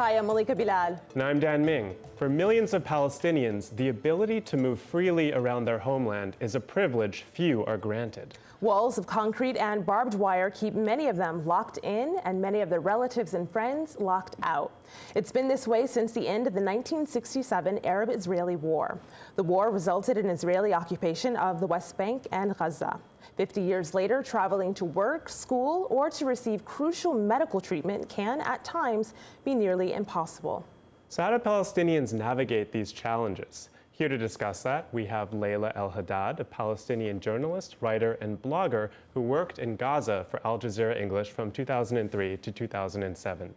Hi, I'm Malika Bilal. And I'm Dan Ming. For millions of Palestinians, the ability to move freely around their homeland is a privilege few are granted. Walls of concrete and barbed wire keep many of them locked in and many of their relatives and friends locked out. It's been this way since the end of the 1967 Arab-Israeli War. The war resulted in Israeli occupation of the West Bank and Gaza. 50 years later, traveling to work, school, or to receive crucial medical treatment can, at times, be nearly impossible. So how do Palestinians navigate these challenges? Here to discuss that, we have Layla El-Haddad, a Palestinian journalist, writer, and blogger who worked in Gaza for Al Jazeera English from 2003 to 2007.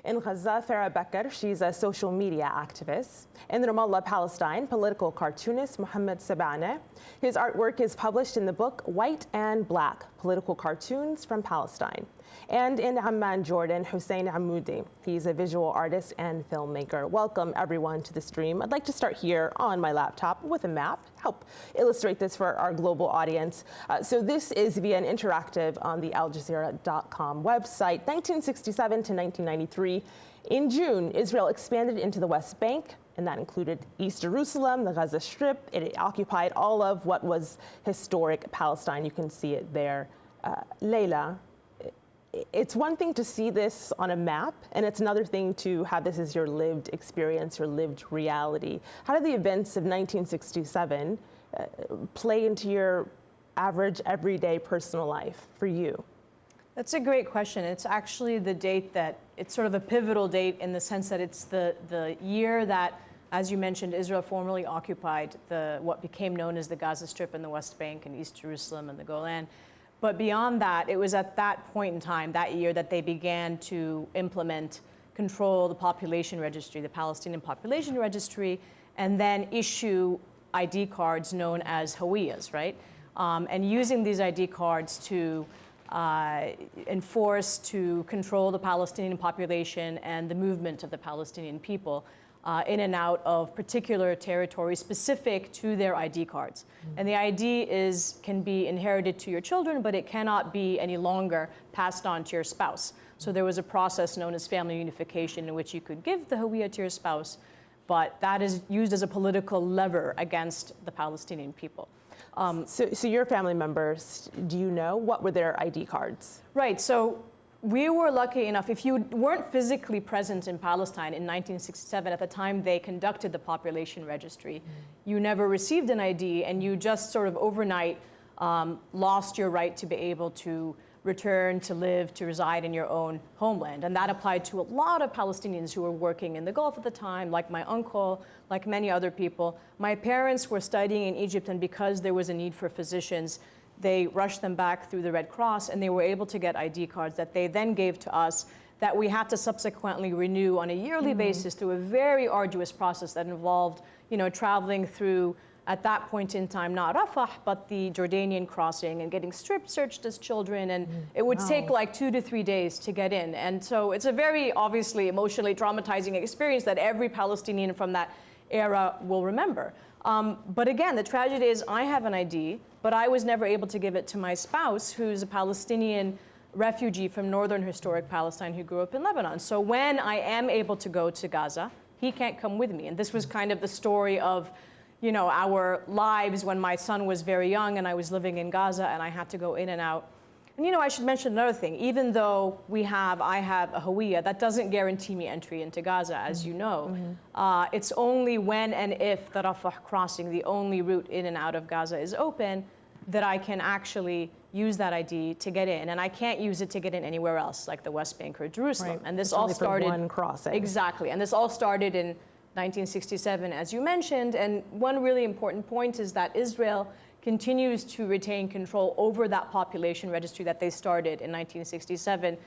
In Gaza, Farah Becker, she's a social media activist. In Ramallah, Palestine, political cartoonist MOHAMAD TOROKMAN. His artwork is published in the book White and Black, Political Cartoons from Palestine. And in Amman, Jordan, Hussein Amoudi. He's a visual artist and filmmaker. Welcome, everyone, to the stream. I'd like to start here on my laptop with a map, help illustrate this for our global audience. So this is via an interactive on the aljazeera.com website, 1967 to 1993. In June, Israel expanded into the West Bank, and that included East Jerusalem, the Gaza Strip. It occupied all of what was historic Palestine. You can see it there. Layla, it's one thing to see this on a map, and it's another thing to have this as your lived experience, your lived reality. How did the events of 1967 play into your average, everyday personal life for you? That's a great question. It's actually the date that, it's sort of a pivotal date in the sense that it's the year that, as you mentioned, Israel formally occupied what became known as the Gaza Strip and the West Bank and East Jerusalem and the Golan. But beyond that, it was at that point in time, that year, that they began to control the population registry, the Palestinian population registry, and then issue ID cards known as hawiyas, right? And using these ID cards to enforce, to control the Palestinian population and the movement of the Palestinian people in and out of particular territories specific to their ID cards. And the ID can be inherited to your children, but it cannot be any longer passed on to your spouse. So there was a process known as family unification in which you could give the hawiyah to your spouse, but that is used as a political lever against the Palestinian people. So your family members, do you know, what were their ID cards? Right, so we were lucky enough, if you weren't physically present in Palestine in 1967, at the time they conducted the population registry, you never received an ID, and you just sort of overnight lost your right to be able to return, to live, to reside in your own homeland. And that applied to a lot of Palestinians who were working in the Gulf at the time, like my uncle, like many other people. My parents were studying in Egypt, and because there was a need for physicians, they rushed them back through the Red Cross, and they were able to get ID cards that they then gave to us that we had to subsequently renew on a yearly basis through a very arduous process that involved, traveling through, at that point in time, not Rafah, but the Jordanian crossing, and getting strip searched as children, and it would take like 2 to 3 days to get in. And so it's a very obviously emotionally traumatizing experience that every Palestinian from that era will remember. But again, the tragedy is I have an ID, but I was never able to give it to my spouse, who's a Palestinian refugee from northern historic Palestine who grew up in Lebanon. So when I am able to go to Gaza, he can't come with me. And this was kind of the story of, our lives when my son was very young and I was living in Gaza and I had to go in and out. And I should mention another thing. Even though I have a hawiyah, that doesn't guarantee me entry into Gaza, as you know. It's only when and if the Rafah crossing, the only route in and out of Gaza, is open, that I can actually use that ID to get in. And I can't use it to get in anywhere else, like the West Bank or Jerusalem. Right. And this it's all only started for one crossing. Exactly. And this all started in 1967, as you mentioned. And one really important point is that Israel continues to retain control over that population registry that they started in 1967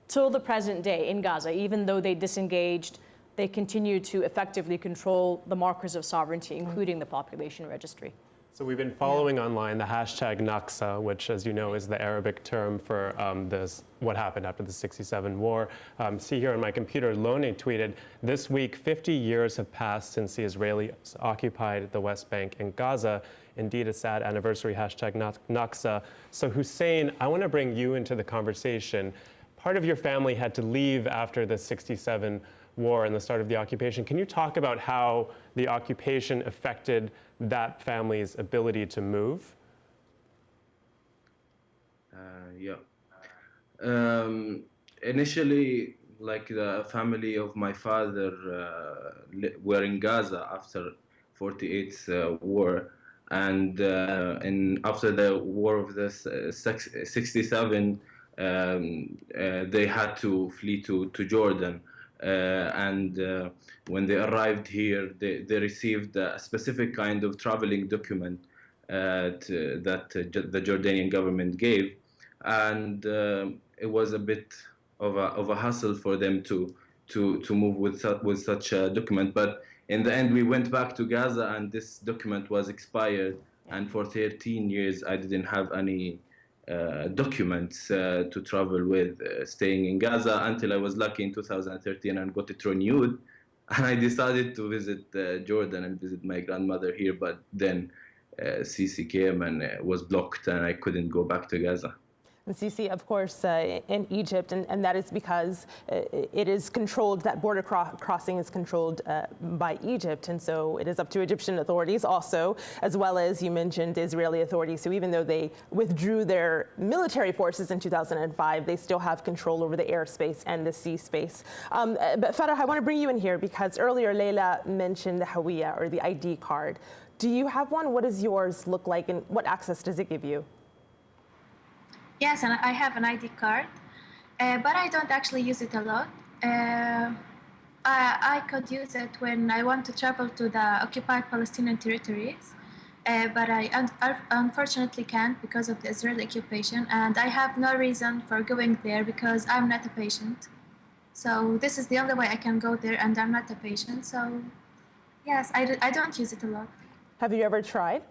till the present day in Gaza. Even though they disengaged, they continue to effectively control the markers of sovereignty, including the population registry. So we've been following online the hashtag Naksa, which, as you know, is the Arabic term for what happened after the '67 war. See here on my computer, Lone tweeted, "This week, 50 years have passed since the Israelis occupied the West Bank and Gaza. Indeed, a sad anniversary, hashtag Naksa." So Hussein, I want to bring you into the conversation. Part of your family had to leave after the '67 war and the start of the occupation. Can you talk about how the occupation affected that family's ability to move? Yeah. Initially, like the family of my father were in Gaza after 48th war, and after the war of the 67, they had to flee to Jordan. And when they arrived here, they received a specific kind of traveling document that the Jordanian government gave, and it was a bit of a hassle for them to move with such a document. But in the end, we went back to Gaza, and this document was expired. And for 13 years, I didn't have any documents to travel with, staying in Gaza, until I was lucky in 2013 and got it renewed. And I decided to visit Jordan and visit my grandmother here, but then Sisi came and was blocked, and I couldn't go back to Gaza. And Sisi, of course, in Egypt, and that is because it is controlled, that border crossing is controlled by Egypt, and so it is up to Egyptian authorities also, as well as you mentioned Israeli authorities. So even though they withdrew their military forces in 2005, they still have control over the airspace and the sea space. But Farah, I want to bring you in here because earlier Leila mentioned the Hawiya, or the ID card. Do you have one? What does yours look like, and what access does it give you? Yes, and I have an ID card, but I don't actually use it a lot. I could use it when I want to travel to the occupied Palestinian territories, but I unfortunately can't because of the Israeli occupation, and I have no reason for going there because I'm not a patient. So this is the only way I can go there, and I'm not a patient. So yes, I don't use it a lot. Have you ever tried?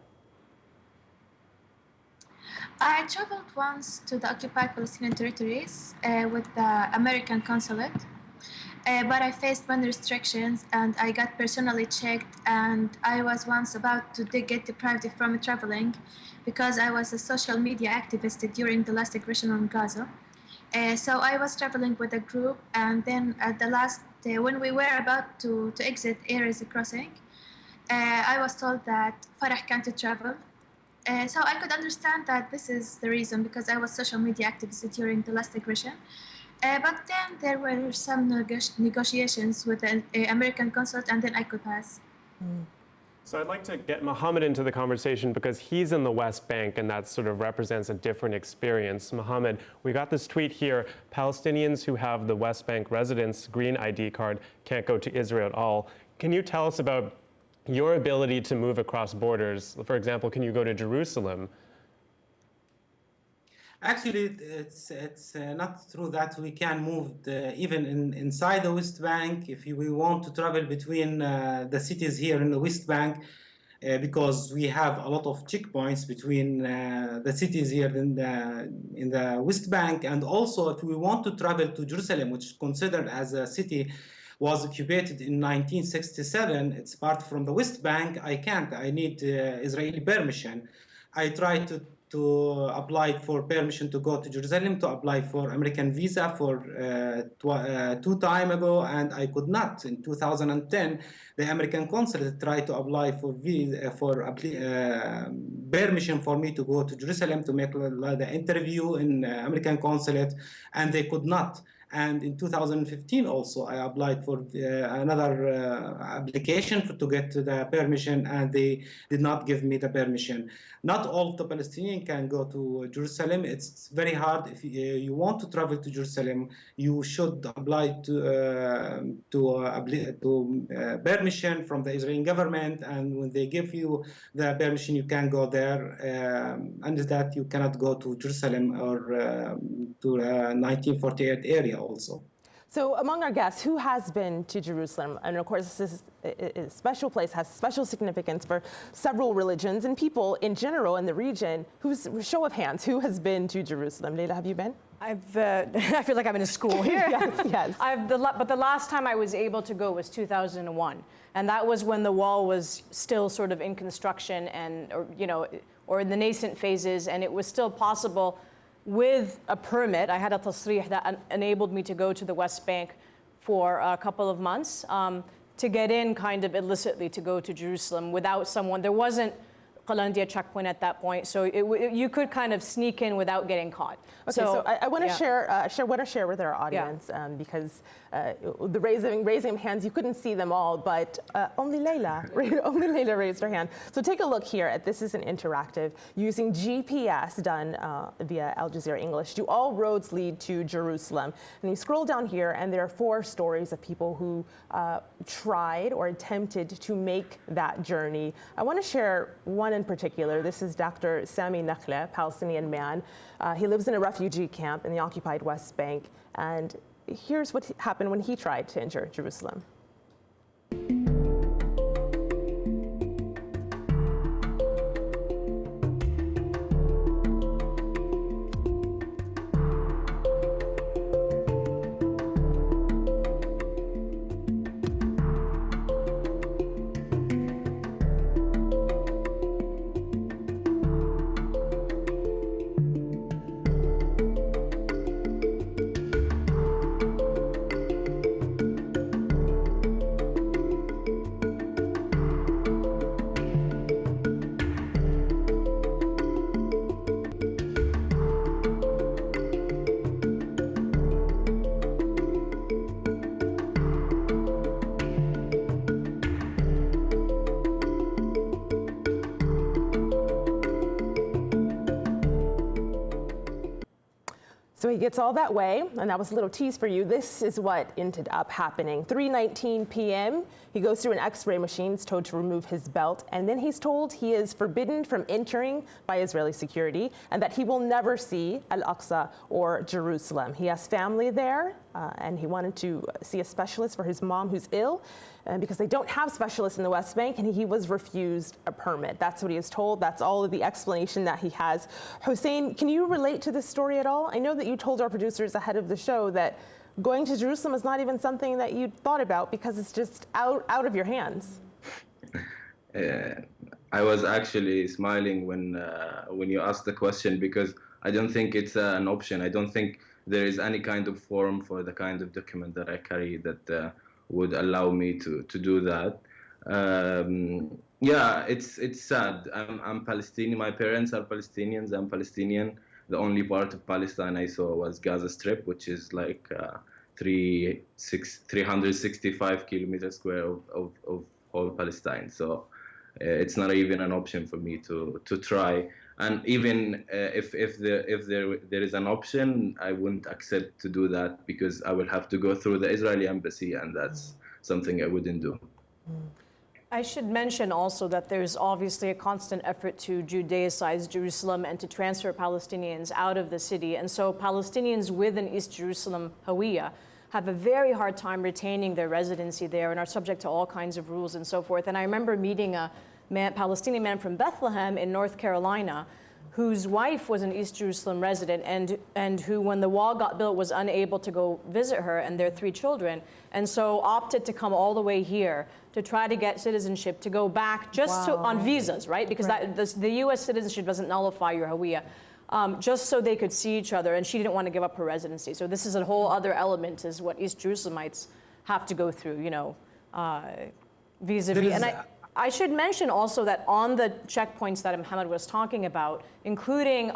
I traveled once to the occupied Palestinian territories with the American consulate, but I faced many restrictions and I got personally checked, and I was once about to get deprived from traveling because I was a social media activist during the last aggression on Gaza. So I was traveling with a group, and then at the last, when we were about to exit Ares crossing, I was told that Farah can't travel. So I could understand that this is the reason because I was social media activist during the last aggression. But then there were some negotiations with the American consulate, and then I could pass. So I'd like to get Mohammed into the conversation because he's in the West Bank, and that sort of represents a different experience. Mohammed, we got this tweet here: Palestinians who have the West Bank residence green ID card can't go to Israel at all. Can you tell us about your ability to move across borders? For example, can you go to Jerusalem? Actually, it's not true that we can move even inside the West Bank if we want to travel between the cities here in the West Bank, because we have a lot of checkpoints between the cities here in the West Bank. And also, if we want to travel to Jerusalem, which is considered as a city was occupied in 1967, it's part from the West Bank, I can't. I need Israeli permission. I tried to apply for permission to go to Jerusalem, to apply for American visa for 2 times ago, and I could not. In 2010, the American consulate tried to apply for permission for me to go to Jerusalem to make the interview in American consulate, and they could not. And in 2015 also, I applied for another application to get the permission, and they did not give me the permission. Not all the Palestinians can go to Jerusalem. It's very hard. If you want to travel to Jerusalem, you should apply to permission from the Israeli government, and when they give you the permission, you can go there. Under that, you cannot go to Jerusalem or to 1948 area also. So among our guests, who has been to Jerusalem? And of course, this is a special place, has special significance for several religions and people in general in the region. Show of hands, who has been to Jerusalem? Leila, have you been? I feel like I'm in a school here. Yes. But the last time I was able to go was 2001. And that was when the wall was still sort of in construction or in the nascent phases, and it was still possible with a permit. I had a tasrih that enabled me to go to the West Bank for a couple of months to get in kind of illicitly to go to Jerusalem without someone. There wasn't Qalandiya checkpoint at that point, so you could kind of sneak in without getting caught. Okay, so I want to share with our audience because the raising of hands, you couldn't see them all, but only Layla, only Layla raised her hand. So take a look here at this is an interactive using GPS done via Al Jazeera English. Do all roads lead to Jerusalem? And you scroll down here, and there are 4 stories of people who tried or attempted to make that journey. I want to share one in particular. This is Dr. Sami Nakhle, Palestinian man. He lives in a refugee camp in the occupied West Bank, and here's what happened when he tried to enter Jerusalem. So he gets all that way, and that was a little tease for you. This is what ended up happening. 3:19 p.m., he goes through an X-ray machine, he's told to remove his belt, and then he's told he is forbidden from entering by Israeli security and that he will never see Al-Aqsa or Jerusalem. He has family there, and he wanted to see a specialist for his mom who's ill, because they don't have specialists in the West Bank, and he was refused a permit. That's what he is told. That's all of the explanation that he has. Hussein, can you relate to this story at all? I know that you told our producers ahead of the show that going to Jerusalem is not even something that you thought about because it's just out of your hands. I was actually smiling when you asked the question, because I don't think it's an option. I don't think there is any kind of form for the kind of document that I carry that would allow me to do that. Yeah, it's sad. I'm Palestinian. My parents are Palestinians. I'm Palestinian. The only part of Palestine I saw was Gaza Strip, which is like 365 kilometers square of whole Palestine. So it's not even an option for me to try. And even if there is an option, I wouldn't accept to do that, because I will have to go through the Israeli embassy, and that's something I wouldn't do. I should mention also that there's obviously a constant effort to Judaicize Jerusalem and to transfer Palestinians out of the city. And so Palestinians with an East Jerusalem Hawiyya have a very hard time retaining their residency there and are subject to all kinds of rules and so forth. And I remember meeting a Palestinian man from Bethlehem in North Carolina whose wife was an East Jerusalem resident and who, when the wall got built, was unable to go visit her and their 3 children, and so opted to come all the way here to try to get citizenship, to go back just on visas, right? Because the U.S. citizenship doesn't nullify your Hawiyya, just so they could see each other, and she didn't want to give up her residency. So this is a whole other element, is what East Jerusalemites have to go through, you know, vis-a-vis. And I should mention also that on the checkpoints that Mohammed was talking about, including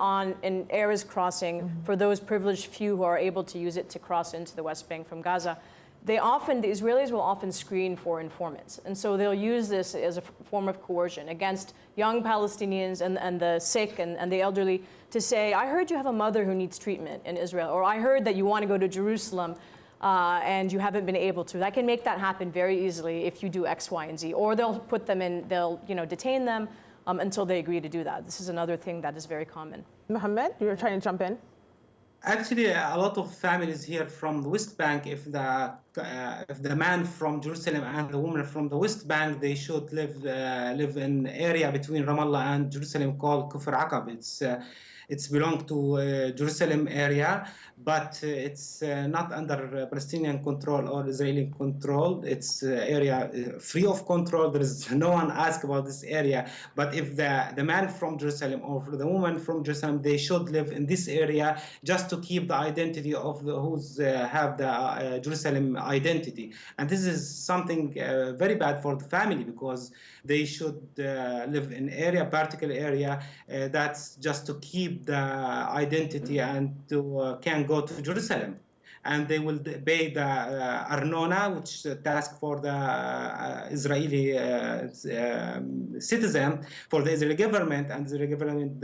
in Erez crossing for those privileged few who are able to use it to cross into the West Bank from Gaza, the Israelis will often screen for informants. And so they'll use this as a form of coercion against young Palestinians and the sick and the elderly to say, I heard you have a mother who needs treatment in Israel, or I heard that you want to go to Jerusalem and you haven't been able to. That can make that happen very easily if you do X, Y, and Z. Or they'll put them in, they'll detain them until they agree to do that. This is another thing that is very common. Mohammed, you were trying to jump in? Actually, a lot of families here from the West Bank, if the man from Jerusalem and the woman from the West Bank, they should live in area between Ramallah and Jerusalem called Kufr Aqab. It's belong to Jerusalem area, but it's not under Palestinian control or Israeli control. It's area free of control. There is no one asked about this area. But if the man from Jerusalem or the woman from Jerusalem, they should live in this area just to keep the identity of the who's have the Jerusalem identity. And this is something very bad for the family, because they should live in particular area that's just to keep the identity and to can go to Jerusalem. And they will pay the Arnona, which is a task for the Israeli citizen, for the Israeli government, and the Israeli government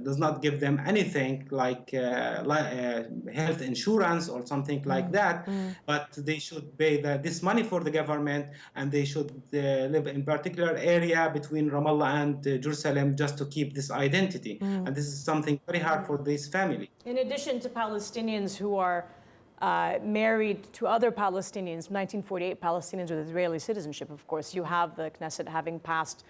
does not give them anything like health insurance or something like that, but they should pay this money for the government, and they should live in particular area between Ramallah and Jerusalem just to keep this identity. And this is something very hard for this family. In addition to Palestinians who are married to other Palestinians, 1948 Palestinians with Israeli citizenship, of course, you have the Knesset having passed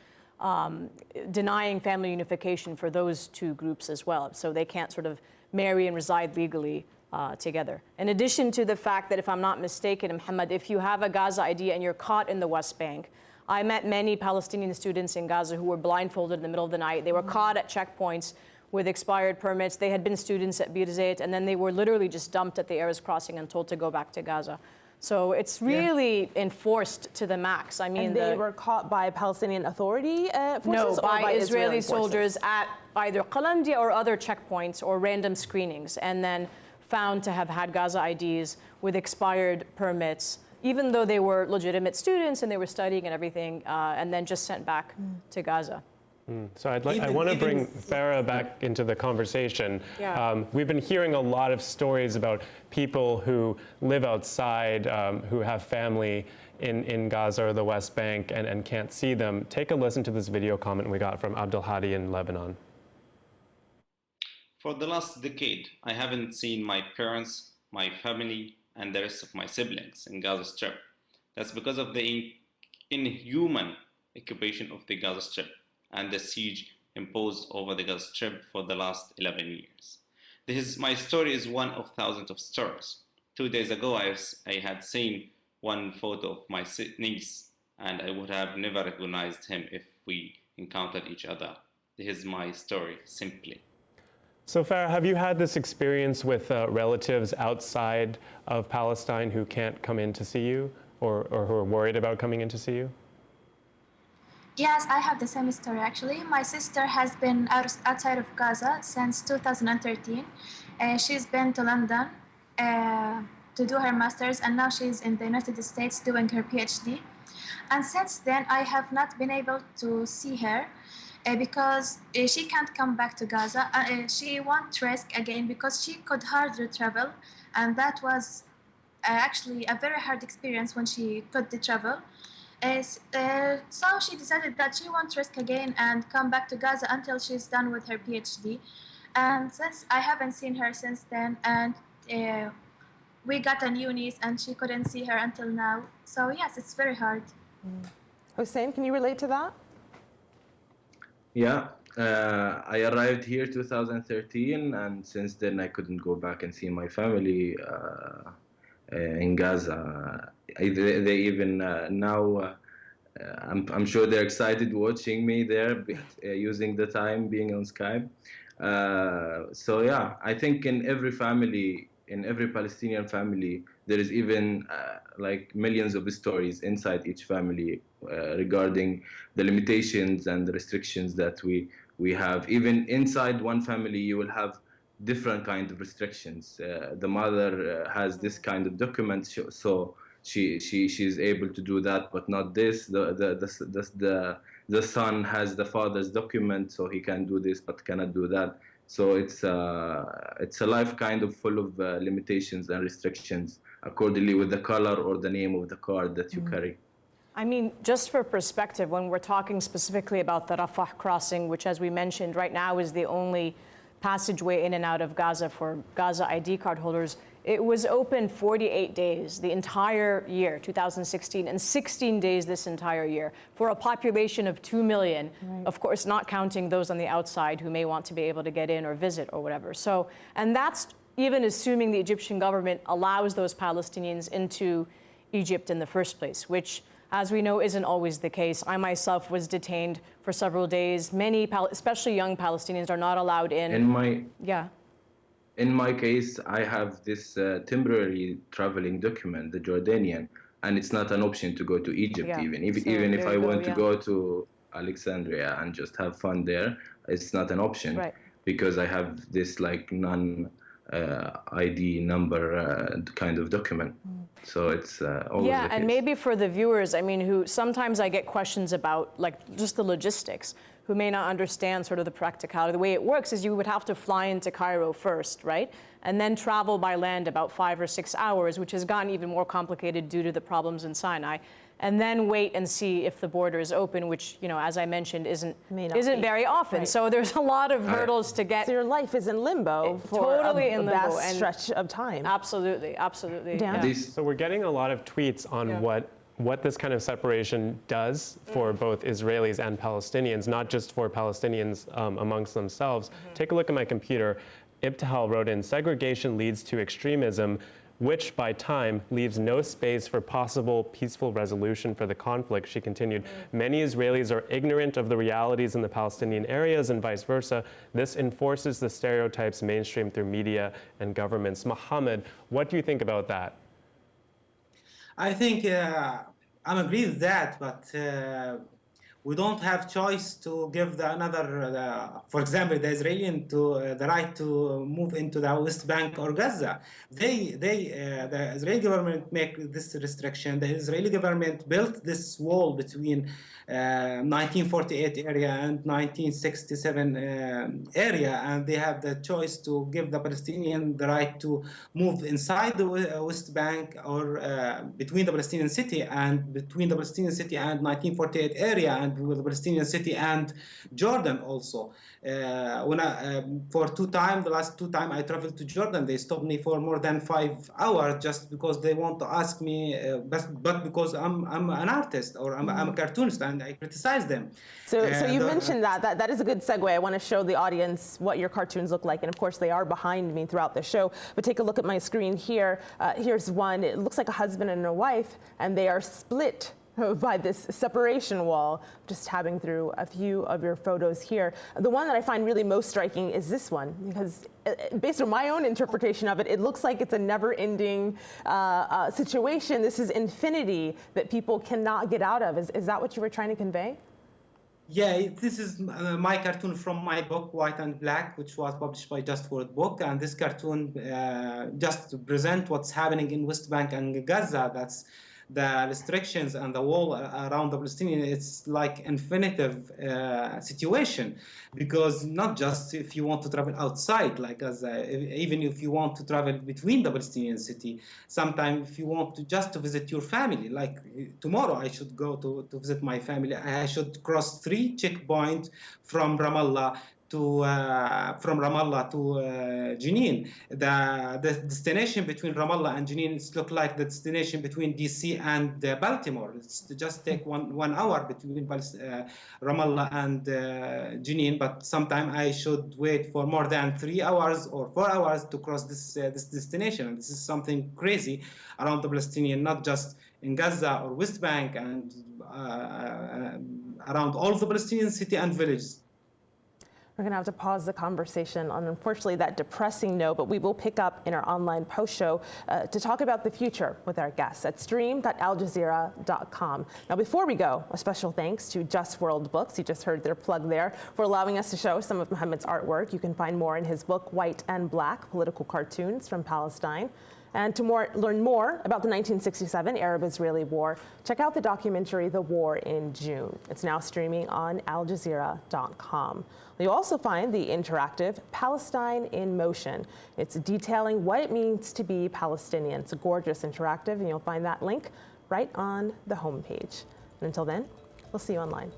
denying family unification for those two groups as well. So they can't sort of marry and reside legally together. In addition to the fact that, if I'm not mistaken, Mohammed, if you have a Gaza ID and you're caught in the West Bank, I met many Palestinian students in Gaza who were blindfolded in the middle of the night. They were caught at checkpoints with expired permits. They had been students at Bir Zayt, and then they were literally just dumped at the Erez crossing and told to go back to Gaza. So it's really enforced to the max. I mean, and they were caught by Palestinian Authority forces? No, by Israeli forces? soldiers at either Qalandiya or other checkpoints or random screenings, and then found to have had Gaza IDs with expired permits, even though they were legitimate students and they were studying and everything, and then just sent back to Gaza. So I want to bring Farah back into the conversation. Yeah. We've been hearing a lot of stories about people who live outside, who have family in Gaza or the West Bank and can't see them. Take a listen to this video comment we got from Abdul Hadi in Lebanon. For the last decade, I haven't seen my parents, my family, and the rest of my siblings in Gaza Strip. That's because of the inhuman occupation of the Gaza Strip and the siege imposed over the Gaza Strip for the last 11 years. My story is one of thousands of stories. 2 days ago, I had seen one photo of my niece, and I would have never recognized him if we encountered each other. This is my story, simply. So Farah, have you had this experience with relatives outside of Palestine who can't come in to see you, or who are worried about coming in to see you? Yes, I have the same story actually. My sister has been outside of Gaza since 2013. She's been to London to do her master's, and now she's in the United States doing her PhD. And since then, I have not been able to see her because she can't come back to Gaza. She won't risk again because she could hardly travel, and that was actually a very hard experience when she could travel. So she decided that she won't risk again and come back to Gaza until she's done with her PhD. And since I haven't seen her since then, and we got a new niece and she couldn't see her until now. So yes, it's very hard. Hussein, can you relate to that? Yeah, I arrived here 2013, and since then I couldn't go back and see my family in Gaza. They even now, I'm sure they're excited watching me there, using the time being on Skype. So yeah, I think in every family, in every Palestinian family, there is even like millions of stories inside each family regarding the limitations and the restrictions that we have. Even inside one family, you will have different kind of restrictions. The mother has this kind of document, so she's able to do that, but not this. The son has the father's document, so he can do this but cannot do that. So it's a life kind of full of limitations and restrictions accordingly with the color or the name of the card that you carry. I mean, just for perspective, when we're talking specifically about the Rafah crossing, which, as we mentioned, right now is the only passageway in and out of Gaza for Gaza ID card holders, it was open 48 days the entire year, 2016, and 16 days this entire year for a population of 2 million, of course, not counting those on the outside who may want to be able to get in or visit or whatever. So, and that's even assuming the Egyptian government allows those Palestinians into Egypt in the first place, which, as we know, isn't always the case. I myself was detained for several days. Many, especially young Palestinians, are not allowed in. In my Yeah. in my case, I have this temporary traveling document, the Jordanian, and it's not an option to go to Egypt Yeah. even. So Even if there I you go, want to yeah. go to Alexandria and just have fun there, it's not an option Right. because I have this like non ID number kind of document. So it's always Yeah, the and case. maybe for the viewers, I mean, who sometimes I get questions about like just the logistics, who may not understand sort of the practicality. The way it works is you would have to fly into Cairo first, right? And then travel by land about 5 or 6 hours, which has gotten even more complicated due to the problems in Sinai. And then wait and see if the border is open, which, you know, as I mentioned, isn't very often. Right. So there's a lot of hurdles to get. So your life is in limbo for Totally a in limbo, vast and stretch of time. Absolutely, absolutely. Dan? Yeah. This, So we're getting a lot of tweets on what this kind of separation does for both Israelis and Palestinians, not just for Palestinians amongst themselves. Take a look at my computer. Ibtihal wrote in, segregation leads to extremism, which by time leaves no space for possible peaceful resolution for the conflict. She continued, many Israelis are ignorant of the realities in the Palestinian areas and vice versa. This enforces the stereotypes mainstream through media and governments. Mohammed, what do you think about that? I think I'm agree with that, but we don't have choice to give for example, the Israeli the right to move into the West Bank or Gaza. The Israeli government make this restriction. The Israeli government built this wall between 1948 area and 1967 area, and they have the choice to give the Palestinian the right to move inside the West Bank or between the Palestinian city and 1948 area, and with the Palestinian city and Jordan also. The last two times I traveled to Jordan, they stopped me for more than 5 hours just because they want to ask me, but because I'm an artist or I'm a cartoonist and I criticize them. So you mentioned that is a good segue. I want to show the audience what your cartoons look like, and of course they are behind me throughout the show. But take a look at my screen here. Here's one. It looks like a husband and a wife, and they are split by this separation wall. Just tabbing through a few of your photos here. The one that I find really most striking is this one, because based on my own interpretation of it, it looks like it's a never-ending situation. This is infinity that people cannot get out of. Is that what you were trying to convey? Yeah, this is my cartoon from my book, White and Black, which was published by Just Word Book. And this cartoon just to present what's happening in West Bank and Gaza. That's the restrictions and the wall around the Palestinian. It's like infinitive situation, because not just if you want to travel outside, like even if you want to travel between the Palestinian city, sometimes if you want to just to visit your family, like tomorrow I should go to visit my family, I should cross 3 checkpoints from Ramallah to Jenin. The destination between Ramallah and Jenin look like the destination between DC and Baltimore. It's just take one hour between Ramallah and Jenin, but sometimes I should wait for more than 3 hours or 4 hours to cross this destination. And this is something crazy around the Palestinian, not just in Gaza or West Bank, and around all the Palestinian city and villages. We're going to have to pause the conversation on, unfortunately, that depressing note, but we will pick up in our online post show to talk about the future with our guests at stream.aljazeera.com. Now, before we go, a special thanks to Just World Books. You just heard their plug there for allowing us to show some of Mohammed's artwork. You can find more in his book, White and Black, Political Cartoons from Palestine. And to learn more about the 1967 Arab-Israeli War, check out the documentary The War in June. It's now streaming on aljazeera.com. You'll also find the interactive Palestine in Motion. It's detailing what it means to be Palestinian. It's a gorgeous interactive, and you'll find that link right on the homepage. And until then, we'll see you online.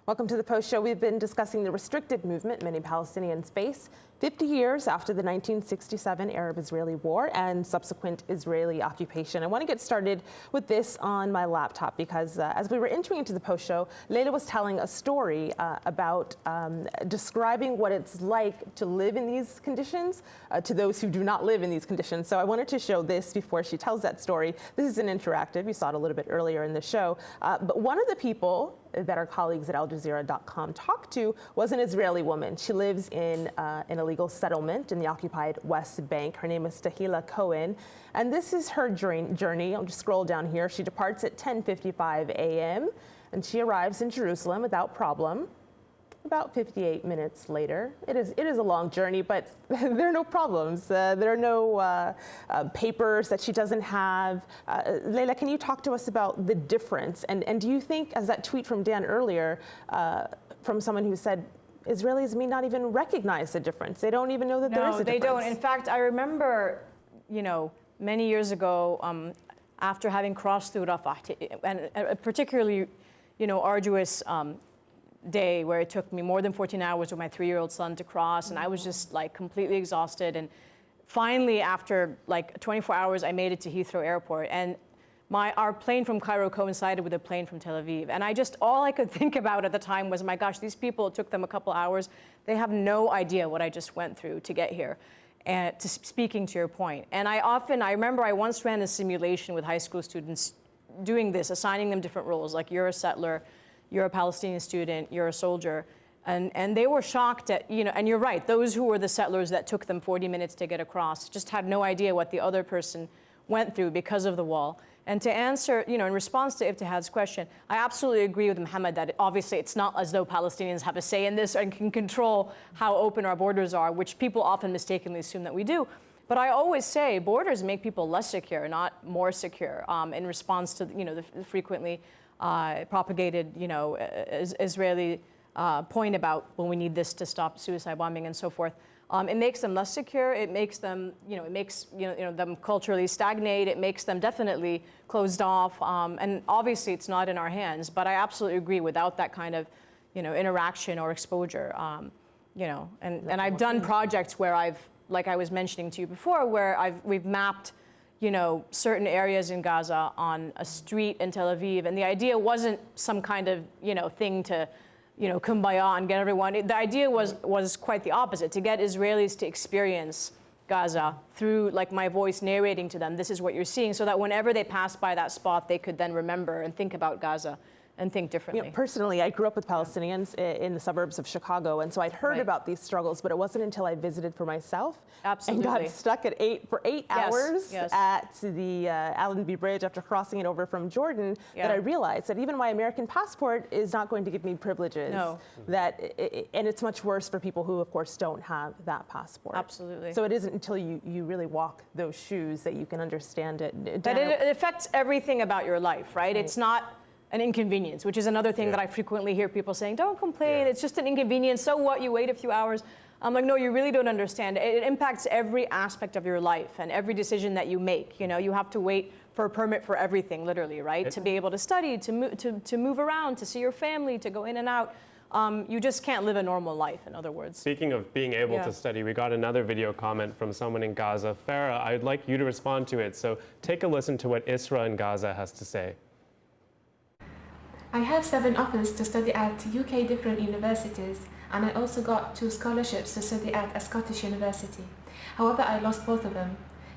Welcome to the Post Show. We've been discussing the restricted movement many Palestinians face 50 years after the 1967 Arab-Israeli War and subsequent Israeli occupation. I want to get started with this on my laptop because as we were entering into the Post Show, Leila was telling a story about describing what it's like to live in these conditions to those who do not live in these conditions. So I wanted to show this before she tells that story. This is an interactive. You saw it a little bit earlier in the show. But one of the people that our colleagues at AlJazeera.com talked to was an Israeli woman. She lives in an illegal settlement in the occupied West Bank. Her name is Tahila Cohen, and this is her journey. I'll just scroll down here. She departs at 10:55 a.m. and she arrives in Jerusalem without problem. About 58 minutes later. It is a long journey, but there are no problems. There are no papers that she doesn't have. Leila, can you talk to us about the difference? And do you think, as that tweet from Dan earlier, from someone who said, Israelis may not even recognize the difference. They don't even know that there is a difference. No, they don't. In fact, I remember, many years ago, after having crossed through Rafah, and a particularly, arduous day where it took me more than 14 hours with my 3-year-old son to cross, and I was just like completely exhausted. And finally, after like 24 hours, I made it to Heathrow Airport, and our plane from Cairo coincided with a plane from Tel Aviv. And all I could think about at the time was, my gosh, these people, it took them a couple hours. They have no idea what I just went through to get here. And speaking to your point. And I remember I once ran a simulation with high school students doing this, assigning them different roles, like you're a settler, you're a Palestinian student, you're a soldier. And they were shocked at, and you're right, those who were the settlers that took them 40 minutes to get across just had no idea what the other person went through because of the wall. And to answer, in response to Ibtihad's question, I absolutely agree with Mohammed that obviously it's not as though Palestinians have a say in this and can control how open our borders are, which people often mistakenly assume that we do. But I always say borders make people less secure, not more secure, in response to, the frequently propagated, Israeli point about, well, we need this to stop suicide bombing and so forth. It makes them less secure. It makes them, them culturally stagnate. It makes them definitely closed off. And obviously, it's not in our hands. But I absolutely agree. Without that kind of, interaction or exposure, and I've done projects where like I was mentioning to you before, where we've mapped, certain areas in Gaza on a street in Tel Aviv, and the idea wasn't some kind of, thing to, kumbaya and get everyone. The idea was quite the opposite, to get Israelis to experience Gaza through like my voice narrating to them, this is what you're seeing, so that whenever they pass by that spot, they could then remember and think about Gaza and think differently. Personally, I grew up with Palestinians in the suburbs of Chicago, and so I'd heard about these struggles, but it wasn't until I visited for myself and got stuck for 8 hours at the Allenby Bridge after crossing it over from Jordan that I realized that even my American passport is not going to give me privileges. No. And it's much worse for people who, of course, don't have that passport. Absolutely. So it isn't until you really walk those shoes that you can understand it. But it affects everything about your life, right? It's not an inconvenience, which is another thing that I frequently hear people saying, don't complain, it's just an inconvenience, so what, you wait a few hours. I'm like, no, you really don't understand. It impacts every aspect of your life and every decision that you make. You have to wait for a permit for everything, literally, right? To be able to study, to move around, to see your family, to go in and out. You just can't live a normal life, in other words. Speaking of being able to study, we got another video comment from someone in Gaza. Farah, I'd like you to respond to it. So take a listen to what Isra in Gaza has to say. I have 7 offers to study at UK different universities, and I also got 2 scholarships to study at a Scottish university. However, I lost both of them.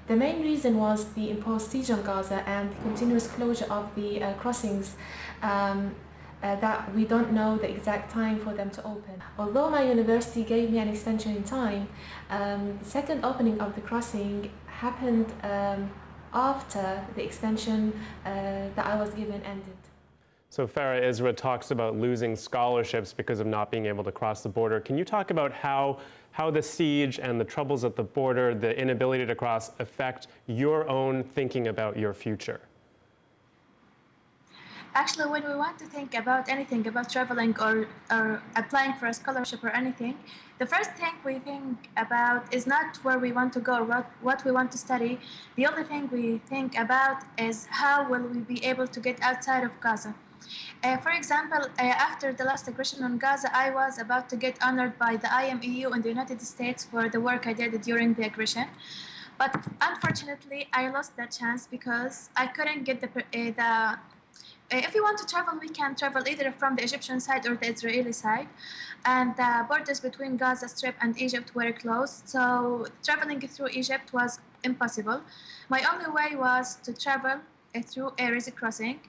The main reason was the imposed siege on Gaza and the continuous closure of the crossings that we don't know the exact time for them to open. Although my university gave me an extension in time, the second opening of the crossing happened after the extension that I was given ended. So Farah, Isra talks about losing scholarships because of not being able to cross the border. Can you talk about how the siege and the troubles at the border, the inability to cross, affect your own thinking about your future? Actually, when we want to think about anything, about traveling or applying for a scholarship or anything, the first thing we think about is not where we want to go or what we want to study. The only thing we think about is how will we be able to get outside of Gaza. For example, after the last aggression on Gaza, I was about to get honored by the IMEU in the United States for the work I did during the aggression. But unfortunately, I lost that chance because I couldn't get if you want to travel, we can travel either from the Egyptian side or the Israeli side. And the borders between Gaza Strip and Egypt were closed. So traveling through Egypt was impossible. My only way was to travel through a Red crossing.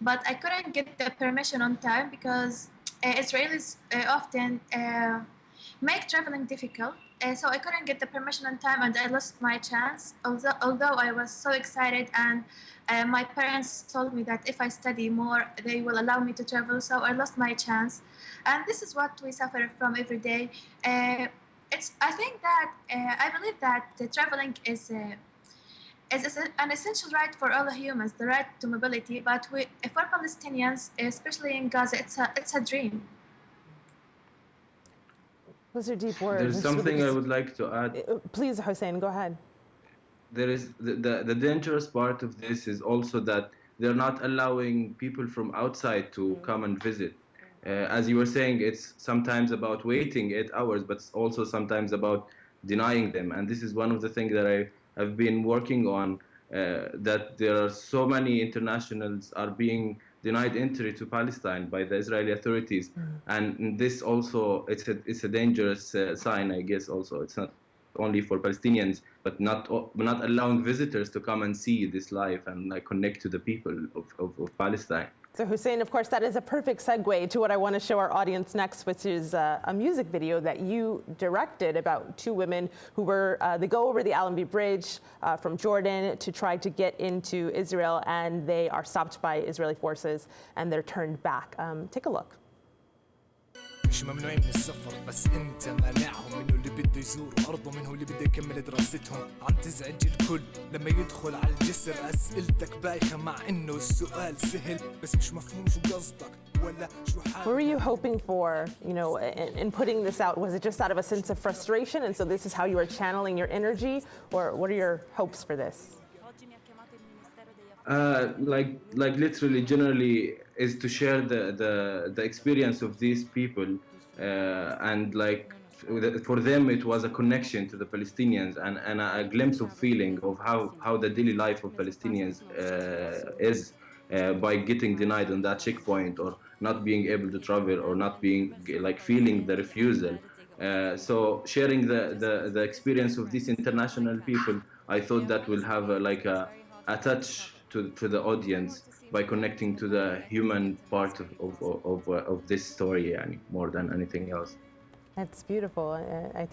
But I couldn't get the permission on time because Israelis often make traveling difficult. So I couldn't get the permission on time and I lost my chance. Although I was so excited and my parents told me that if I study more, they will allow me to travel. So I lost my chance. And this is what we suffer from every day. I believe that the traveling is an essential right for all humans, the right to mobility. But for Palestinians, especially in Gaza, it's a dream. Those are deep words. There's something I would like to add. Please, Hussein, go ahead. There is the dangerous part of this is also that they're not allowing people from outside to come and visit. As you were saying, it's sometimes about waiting 8 hours, but it's also sometimes about denying them. And this is one of the things that I've been working on, that there are so many internationals are being denied entry to Palestine by the Israeli authorities. And this also, it's a dangerous sign, I guess, also. It's not only for Palestinians, but not allowing visitors to come and see this life and like connect to the people of Palestine. So Hussein, of course, that is a perfect segue to what I want to show our audience next, which is a music video that you directed about two women who were, they go over the Allenby Bridge from Jordan to try to get into Israel, and they are stopped by Israeli forces and they're turned back. Take a look. مش ممنوعين من السفر بس انت مانعهم منه اللي بده يزور ارضه منه اللي بده يكمل دراستهم عم تزعج الكل لما يدخل على الجسر اسئلتك بايخه مع انه السؤال سهل بس مش مفهوم شو قصدك ولا شو حالك. What were you hoping for, in putting this out? Was it just out of a sense of frustration and so this is how you were channeling your energy, or what are your hopes for this? Like literally generally is to share the experience of these people, and like for them it was a connection to the Palestinians and a glimpse of feeling of how the daily life of Palestinians is by getting denied on that checkpoint or not being able to travel or not being like feeling the refusal. So sharing the experience of these international people, I thought that will have a touch to the audience by connecting to the human part of this story, more than anything else. That's beautiful. I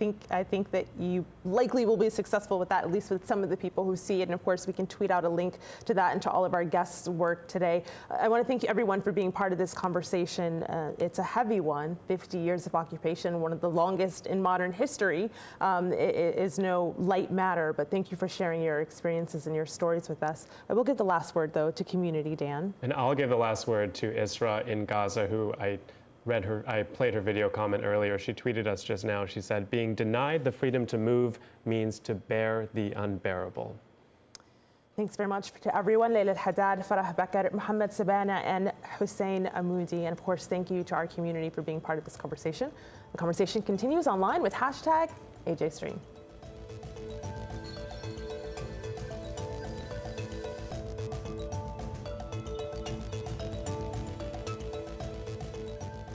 think that you likely will be successful with that, at least with some of the people who see it. And of course, we can tweet out a link to that and to all of our guests' work today. I want to thank everyone for being part of this conversation. It's a heavy one, 50 years of occupation, one of the longest in modern history. It is no light matter, but thank you for sharing your experiences and your stories with us. I will give the last word, though, to community, Dan. And I'll give the last word to Isra in Gaza, who I played her video comment earlier. She tweeted us just now. She said, being denied the freedom to move means to bear the unbearable. Thanks very much to everyone. Layla Al-Haddad, Farah Bakr, Mohammed Sabana, and Hussein Amoudi. And of course, thank you to our community for being part of this conversation. The conversation continues online with #AJStream.